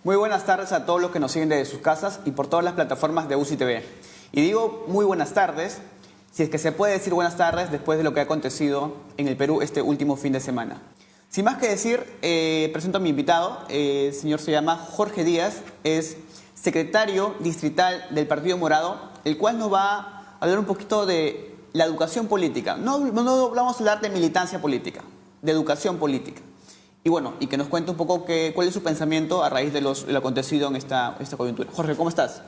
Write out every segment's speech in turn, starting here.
Muy buenas tardes a todos los que nos siguen desde sus casas y por todas las plataformas de UCI TV. Y digo muy buenas tardes, si es que se puede decir buenas tardes después de lo que ha acontecido en el Perú este último fin de semana. Sin más que decir, presento a mi invitado. El señor se llama Jorge Díaz, es secretario distrital del Partido Morado, el cual nos va a hablar un poquito de la educación política. No vamos a hablar de militancia política, de educación política. Y bueno, y que nos cuente un poco cuál es su pensamiento a raíz de lo acontecido en esta coyuntura. Jorge, ¿cómo estás?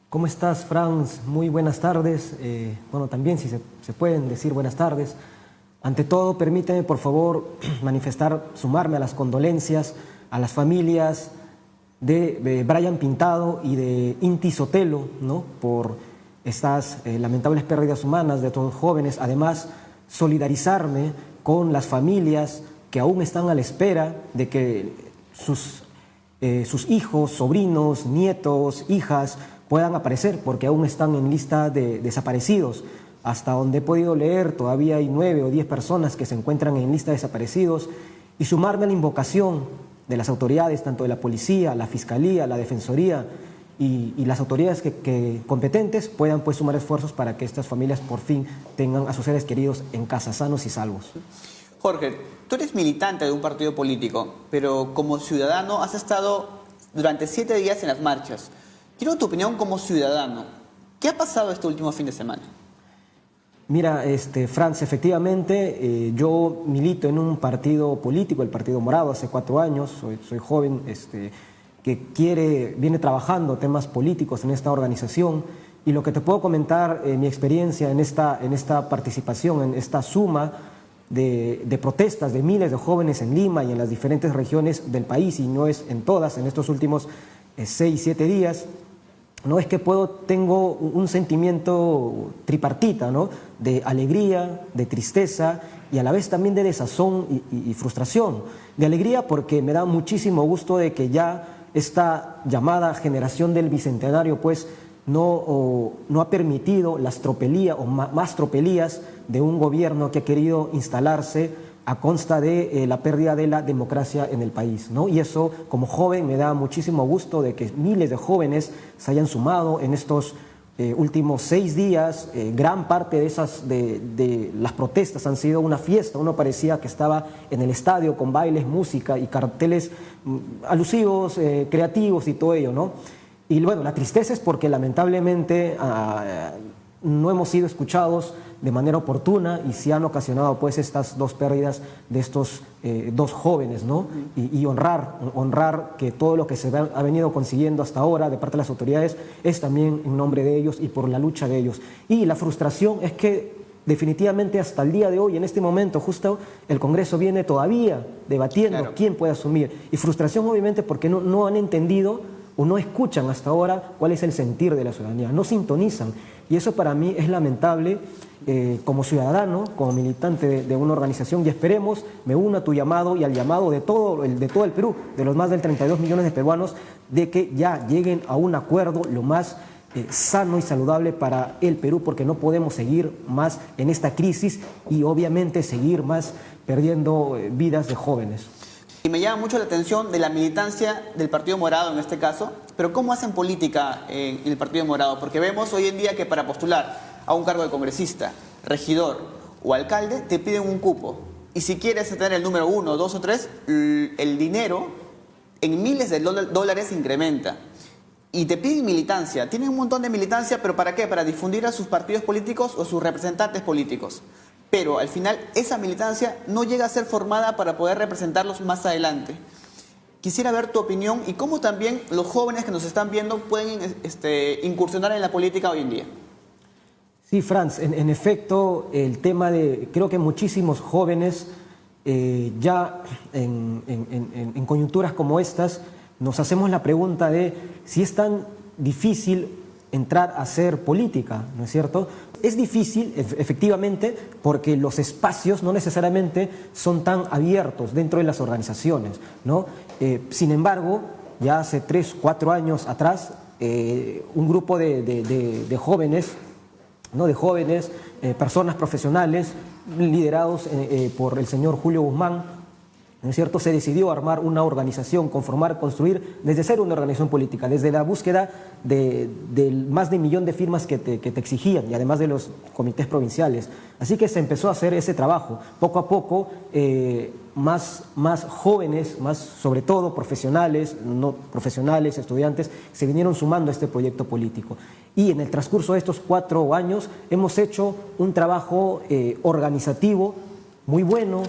¿Cómo estás, Franz? Muy buenas tardes. Bueno, también si se pueden decir buenas tardes. Ante todo, permíteme, por favor, sumarme a las condolencias a las familias de Brian Pintado y de Inti Sotelo, ¿no?, por estas lamentables pérdidas humanas de todos los jóvenes. Además, solidarizarme con las familias que aún están a la espera de que sus hijos, sobrinos, nietos, hijas puedan aparecer, porque aún están en lista de desaparecidos. Hasta donde he podido leer, todavía hay 9 o 10 personas que se encuentran en lista de desaparecidos, y sumarme a la invocación de las autoridades, tanto de la policía, la fiscalía, la defensoría y las autoridades competentes puedan pues sumar esfuerzos para que estas familias por fin tengan a sus seres queridos en casa, sanos y salvos. Jorge, tú eres militante de un partido político, pero como ciudadano has estado durante 7 días en las marchas. Quiero tu opinión como ciudadano. ¿Qué ha pasado este último fin de semana? Mira, Franz, efectivamente, yo milito en un partido político, el Partido Morado, hace 4 años. Soy joven que viene trabajando temas políticos en esta organización. Y lo que te puedo comentar, mi experiencia en esta participación, en esta suma de protestas de miles de jóvenes en Lima y en las diferentes regiones del país, y no es en todas, en estos últimos 6, 7 días, no es que tengo un sentimiento tripartita, ¿no?, de alegría, de tristeza y a la vez también de desazón y frustración. De alegría porque me da muchísimo gusto de que ya esta llamada generación del Bicentenario pues no ha permitido las tropelías o más tropelías de un gobierno que ha querido instalarse a consta de la pérdida de la democracia en el país, ¿no? Y eso, como joven, me da muchísimo gusto de que miles de jóvenes se hayan sumado en estos últimos 6 días. Gran parte de las protestas han sido una fiesta. Uno parecía que estaba en el estadio con bailes, música y carteles alusivos, creativos y todo ello, ¿no? Y bueno, la tristeza es porque lamentablemente no hemos sido escuchados de manera oportuna y se han ocasionado pues estas 2 pérdidas de estos 2 jóvenes, ¿no? Y honrar que todo lo que se ha venido consiguiendo hasta ahora de parte de las autoridades es también en nombre de ellos y por la lucha de ellos. Y la frustración es que definitivamente hasta el día de hoy, en este momento, justo el Congreso viene todavía debatiendo quién puede asumir. Y frustración obviamente porque no han entendido o no escuchan hasta ahora cuál es el sentir de la ciudadanía, no sintonizan. Y eso para mí es lamentable como ciudadano, como militante de una organización, y esperemos, me uno a tu llamado y al llamado de todo el Perú, de los más de 32 millones de peruanos, de que ya lleguen a un acuerdo lo más sano y saludable para el Perú, porque no podemos seguir más en esta crisis y obviamente seguir más perdiendo vidas de jóvenes. Y me llama mucho la atención de la militancia del Partido Morado en este caso, pero ¿cómo hacen política en el Partido Morado? Porque vemos hoy en día que para postular a un cargo de congresista, regidor o alcalde te piden un cupo. Y si quieres tener el número 1, 2 o 3, el dinero en miles de dólares incrementa. Y te piden militancia. Tienen un montón de militancia, pero ¿para qué? Para difundir a sus partidos políticos o sus representantes políticos. Pero al final esa militancia no llega a ser formada para poder representarlos más adelante. Quisiera ver tu opinión y cómo también los jóvenes que nos están viendo pueden incursionar en la política hoy en día. Sí, Franz, en efecto, el tema creo que muchísimos jóvenes ya en coyunturas como estas nos hacemos la pregunta de si es tan difícil entrar a hacer política, ¿no es cierto? Es difícil, efectivamente, porque los espacios no necesariamente son tan abiertos dentro de las organizaciones, ¿no? Sin embargo, ya hace 3, 4 años atrás, un grupo de jóvenes, ¿no?, personas profesionales, liderados por el señor Julio Guzmán, ¿no es cierto? Se decidió armar una organización, conformar, construir, desde ser una organización política, desde la búsqueda de más de 1 millón de firmas que te exigían, y además de los comités provinciales. Así que se empezó a hacer ese trabajo. Poco a poco, más jóvenes, más sobre todo profesionales, no profesionales, estudiantes, se vinieron sumando a este proyecto político. Y en el transcurso de estos 4 años hemos hecho un trabajo organizativo muy bueno,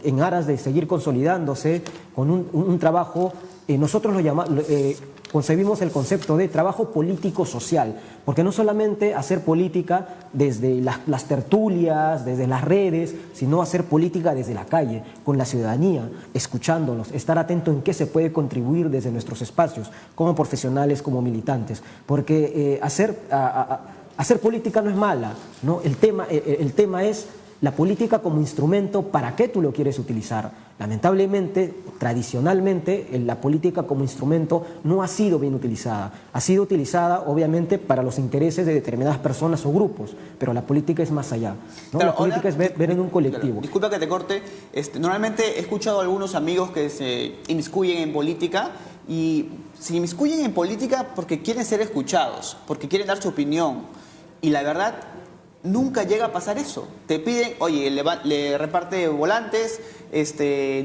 en aras de seguir consolidándose, con un trabajo, nosotros concebimos el concepto de trabajo político-social, porque no solamente hacer política desde las tertulias, desde las redes, sino hacer política desde la calle, con la ciudadanía, escuchándolos, estar atento en qué se puede contribuir desde nuestros espacios, como profesionales, como militantes, porque hacer política no es mala, ¿no? El tema es la política como instrumento, ¿para qué tú lo quieres utilizar? Lamentablemente, tradicionalmente, la política como instrumento no ha sido bien utilizada. Ha sido utilizada, obviamente, para los intereses de determinadas personas o grupos, pero la política es más allá, ¿no? Claro, la política es ver en un colectivo. Claro, disculpa que te corte. Normalmente he escuchado a algunos amigos que se inmiscuyen en política y se inmiscuyen en política porque quieren ser escuchados, porque quieren dar su opinión. Y la verdad, nunca llega a pasar eso. Te piden, oye, le reparte volantes,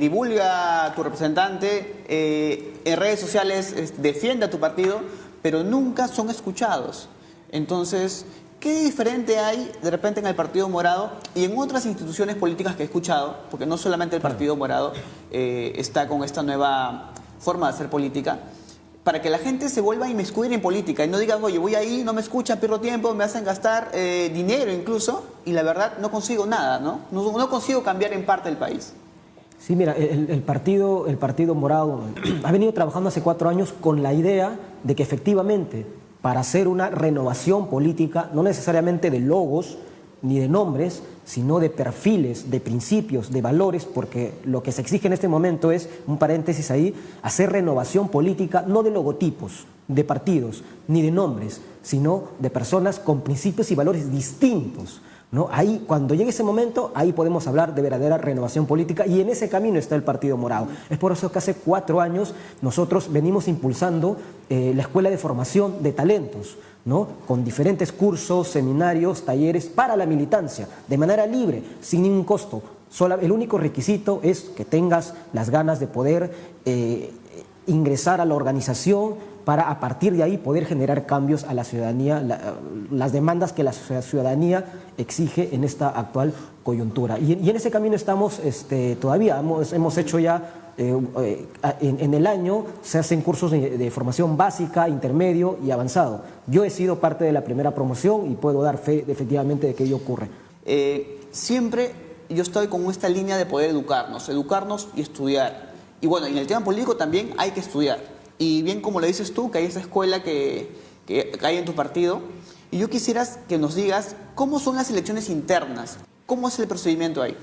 divulga a tu representante, en redes sociales defiende a tu partido, pero nunca son escuchados. Entonces, ¿qué diferente hay de repente en el Partido Morado y en otras instituciones políticas que he escuchado? Porque no solamente el Partido Morado está con esta nueva forma de hacer política, para que la gente se vuelva a inmiscuir en política y no digan, oye, voy ahí, no me escuchan, pierdo tiempo, me hacen gastar dinero incluso, y la verdad no consigo nada, ¿no? No consigo cambiar en parte el país. Sí, mira, el partido Morado ha venido trabajando hace 4 años con la idea de que efectivamente, para hacer una renovación política, no necesariamente de logos ni de nombres, sino de perfiles, de principios, de valores, porque lo que se exige en este momento es, un paréntesis ahí, hacer renovación política no de logotipos, de partidos, ni de nombres, sino de personas con principios y valores distintos, ¿no? Ahí, cuando llegue ese momento, ahí podemos hablar de verdadera renovación política, y en ese camino está el Partido Morado. Es por eso que hace 4 años nosotros venimos impulsando la Escuela de Formación de Talentos, ¿no? Con diferentes cursos, seminarios, talleres para la militancia, de manera libre, sin ningún costo. El único requisito es que tengas las ganas de poder ingresar a la organización para, a partir de ahí, poder generar cambios a la ciudadanía, las demandas que la ciudadanía exige en esta actual coyuntura. Y en ese camino estamos todavía. Hemos hecho ya, en el año se hacen cursos de formación básica, intermedio y avanzado. Yo he sido parte de la primera promoción y puedo dar fe efectivamente de que ello ocurre. Siempre yo estoy con esta línea de poder educarnos y estudiar. Y bueno, en el tema político también hay que estudiar. Y bien como le dices tú, que hay esa escuela que hay en tu partido. Y yo quisiera que nos digas cómo son las elecciones internas, cómo es el procedimiento ahí.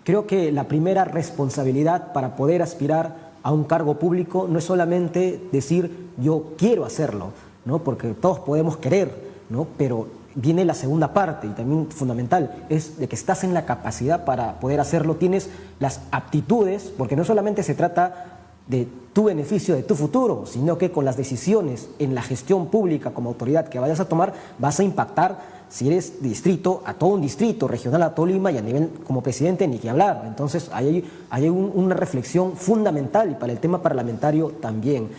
Creo que la primera responsabilidad para poder aspirar a un cargo público no es solamente decir yo quiero hacerlo, ¿no? Porque todos podemos querer, ¿no? Pero viene la segunda parte, y también fundamental, es de que estás en la capacidad para poder hacerlo, tienes las aptitudes, porque no solamente se trata de tu beneficio, de tu futuro, sino que con las decisiones en la gestión pública como autoridad que vayas a tomar, vas a impactar, si eres distrito, a todo un distrito, regional a todo Lima, y a nivel como presidente ni que hablar. Entonces hay una reflexión fundamental, y para el tema parlamentario también.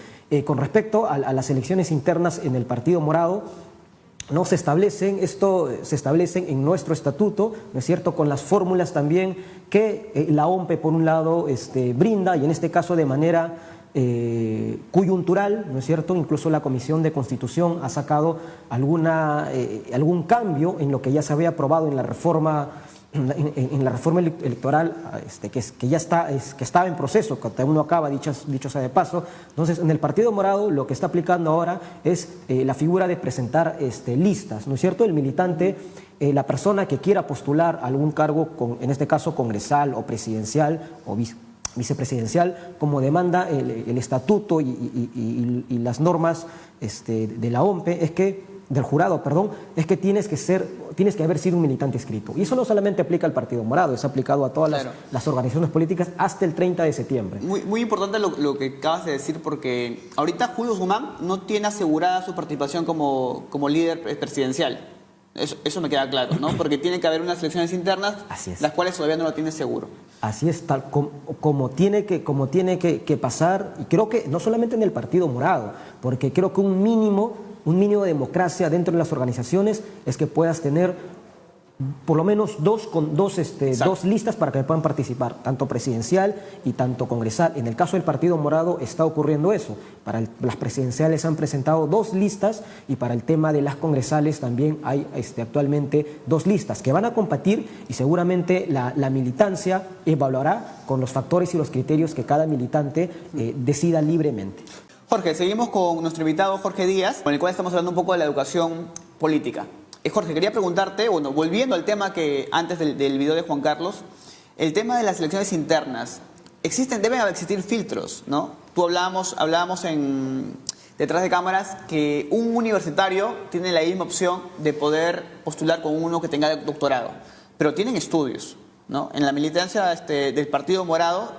Con respecto a las elecciones internas en el Partido Morado, no se establecen en nuestro estatuto, ¿no es cierto?, con las fórmulas también que la OMPE por un lado brinda, y en este caso de manera coyuntural, ¿no es cierto? Incluso la Comisión de Constitución ha sacado algún cambio en lo que ya se había aprobado en la reforma electoral, que ya estaba en proceso, que aún no acaba, dicho sea de paso. Entonces, en el Partido Morado lo que está aplicando ahora es la figura de presentar listas, ¿no es cierto? El militante, la persona que quiera postular algún cargo, en este caso congresal o presidencial o vicepresidencial, como demanda el estatuto y las normas de la OMPE, es que del jurado, perdón, es que tienes que haber sido un militante inscrito. Y eso no solamente aplica al Partido Morado, es aplicado a todas las organizaciones políticas hasta el 30 de septiembre. Muy importante lo que acabas de decir, porque ahorita Julio Guzmán no tiene asegurada su participación como líder presidencial. Eso me queda claro, ¿no? Porque tiene que haber unas elecciones internas, las cuales todavía no lo tiene seguro. Así es, tal como tiene que pasar, y creo que no solamente en el Partido Morado, porque creo que un mínimo de democracia dentro de las organizaciones es que puedas tener por lo menos dos listas para que puedan participar, tanto presidencial y tanto congresal. En el caso del Partido Morado está ocurriendo eso. Para las presidenciales han presentado 2 listas y para el tema de las congresales también hay actualmente 2 listas que van a competir, y seguramente la militancia evaluará con los factores y los criterios que cada militante decida libremente. Jorge, seguimos con nuestro invitado Jorge Díaz, con el cual estamos hablando un poco de la educación política. Jorge, quería preguntarte, bueno, volviendo al tema que antes del video de Juan Carlos, el tema de las elecciones internas. Deben existir filtros, ¿no? Hablábamos detrás de cámaras que un universitario tiene la misma opción de poder postular con uno que tenga doctorado, pero tienen estudios, ¿no? En la militancia del Partido Morado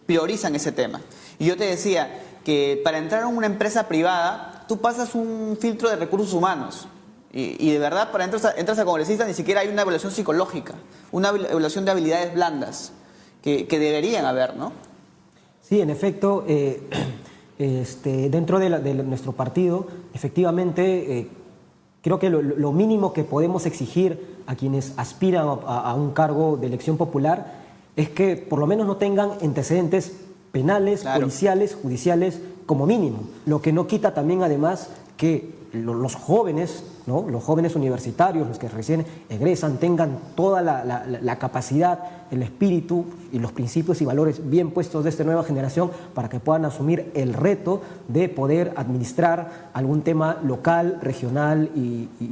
priorizan ese tema. Y yo te decía que para entrar a una empresa privada, tú pasas un filtro de recursos humanos. Y de verdad, para entras a congresista ni siquiera hay una evaluación psicológica, una evaluación de habilidades blandas que deberían haber, ¿no? Sí, en efecto, dentro de nuestro partido, efectivamente, creo que lo mínimo que podemos exigir a quienes aspiran a un cargo de elección popular es que por lo menos no tengan antecedentes penales, policiales, judiciales, como mínimo. Lo que no quita también, además, que los jóvenes, ¿no? Los jóvenes universitarios, los que recién egresan, tengan toda la capacidad, el espíritu y los principios y valores bien puestos de esta nueva generación para que puedan asumir el reto de poder administrar algún tema local, regional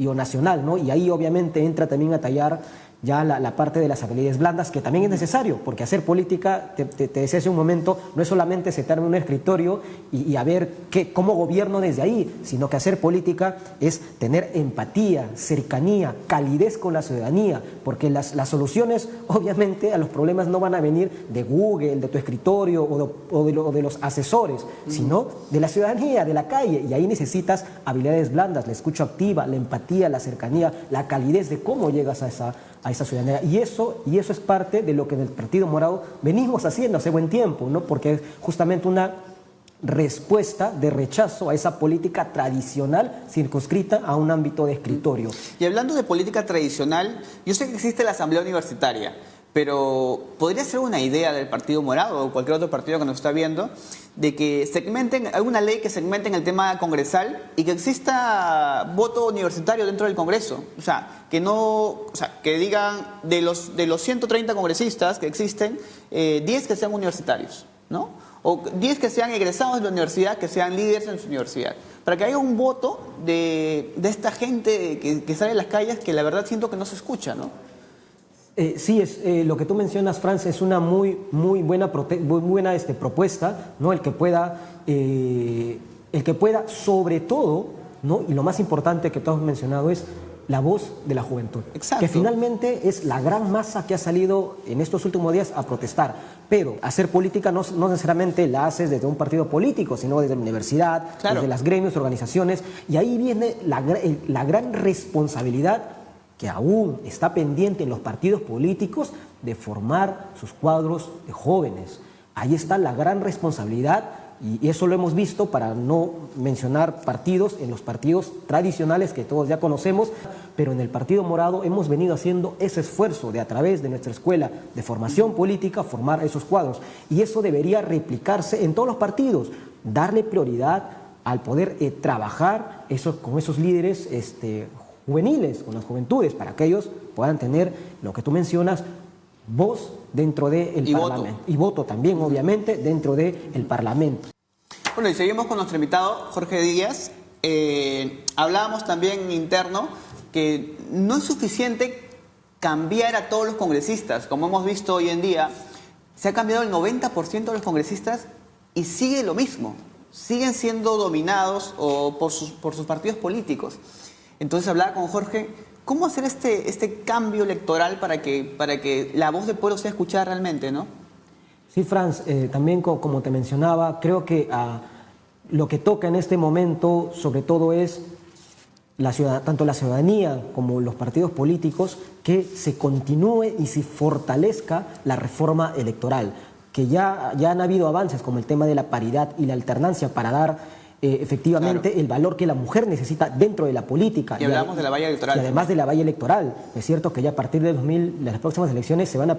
o nacional, ¿no? Y ahí obviamente entra también a tallar ya la parte de las habilidades blandas, que también es necesario, porque hacer política, te decía hace un momento, no es solamente sentarme en un escritorio y a ver cómo gobierno desde ahí, sino que hacer política es tener empatía, cercanía, calidez con la ciudadanía, porque las soluciones, obviamente, a los problemas no van a venir de Google, de tu escritorio o de los asesores, sino de la ciudadanía, de la calle, y ahí necesitas habilidades blandas, la escucha activa, la empatía, la cercanía, la calidez de cómo llegas a esa ciudadanía. Y eso es parte de lo que en el Partido Morado venimos haciendo hace buen tiempo, ¿no? Porque es justamente una respuesta de rechazo a esa política tradicional circunscrita a un ámbito de escritorio. Y hablando de política tradicional, yo sé que existe la Asamblea Universitaria, pero ¿podría ser una idea del Partido Morado o cualquier otro partido que nos está viendo de que segmenten, alguna ley que segmenten el tema congresal y que exista voto universitario dentro del Congreso? O sea, que digan de los 130 congresistas que existen, 10 que sean universitarios, ¿no? O 10 que sean egresados de la universidad, que sean líderes en su universidad. Para que haya un voto de esta gente que sale a las calles, que la verdad siento que no se escucha, ¿no? Sí, lo que tú mencionas, Franz, es una muy buena propuesta, ¿no? El que pueda, sobre todo, ¿no? Y lo más importante que tú has mencionado es la voz de la juventud. Exacto. Que finalmente es la gran masa que ha salido en estos últimos días a protestar. Pero hacer política no necesariamente la haces desde un partido político, sino desde la universidad, desde las gremios, organizaciones. Y ahí viene la gran responsabilidad que aún está pendiente en los partidos políticos de formar sus cuadros de jóvenes. Ahí está la gran responsabilidad, y eso lo hemos visto, para no mencionar partidos, en los partidos tradicionales que todos ya conocemos, pero en el Partido Morado hemos venido haciendo ese esfuerzo de, a través de nuestra escuela de formación política, formar esos cuadros. Y eso debería replicarse en todos los partidos, darle prioridad al poder trabajar con esos líderes juveniles, con las juventudes, para que ellos puedan tener, lo que tú mencionas, voz dentro del Parlamento. Y voto también, obviamente, dentro del Parlamento. Bueno, y seguimos con nuestro invitado, Jorge Díaz. Hablábamos también interno que no es suficiente cambiar a todos los congresistas. Como hemos visto hoy en día, se ha cambiado el 90% de los congresistas y sigue lo mismo. Siguen siendo dominados por sus partidos políticos. Entonces hablaba con Jorge, ¿cómo hacer este cambio electoral para que la voz del pueblo sea escuchada realmente, ¿no? Sí, Franz, también como te mencionaba, creo que lo que toca en este momento sobre todo es tanto la ciudadanía como los partidos políticos, que se continúe y se fortalezca la reforma electoral, que ya han habido avances como el tema de la paridad y la alternancia para dar efectivamente Claro. el valor que la mujer necesita dentro de la política. Y hablamos de la valla electoral. Y además de la valla electoral. Es cierto que ya a partir de las próximas elecciones se van a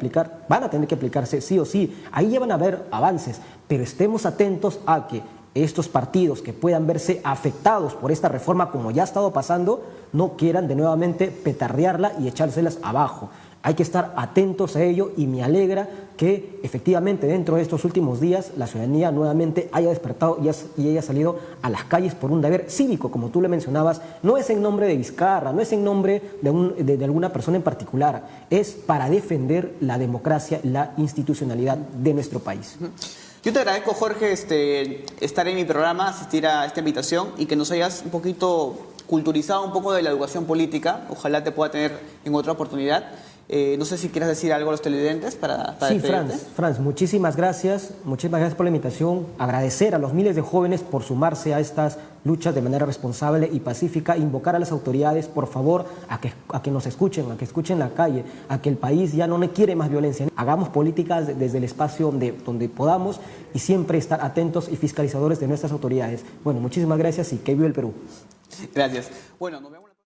tener que aplicarse sí o sí. Ahí ya van a haber avances, pero estemos atentos a que estos partidos que puedan verse afectados por esta reforma, como ya ha estado pasando, no quieran de nuevamente petardearla y echárselas abajo. Hay que estar atentos a ello y me alegra que efectivamente dentro de estos últimos días la ciudadanía nuevamente haya despertado y haya salido a las calles por un deber cívico, como tú le mencionabas. No es en nombre de Vizcarra, no es en nombre de alguna persona en particular, es para defender la democracia y la institucionalidad de nuestro país. Yo te agradezco, Jorge, estar en mi programa, asistir a esta invitación y que nos hayas un poquito culturizado un poco de la educación política. Ojalá te pueda tener en otra oportunidad. No sé si quieres decir algo a los televidentes para Sí, despedirte. Franz, muchísimas gracias por la invitación. Agradecer a los miles de jóvenes por sumarse a estas luchas de manera responsable y pacífica. Invocar a las autoridades, por favor, a que nos escuchen, a que escuchen la calle, a que el país ya no quiere más violencia. Hagamos políticas desde el espacio donde podamos y siempre estar atentos y fiscalizadores de nuestras autoridades. Bueno, muchísimas gracias y que viva el Perú. Gracias. Bueno, nos vemos.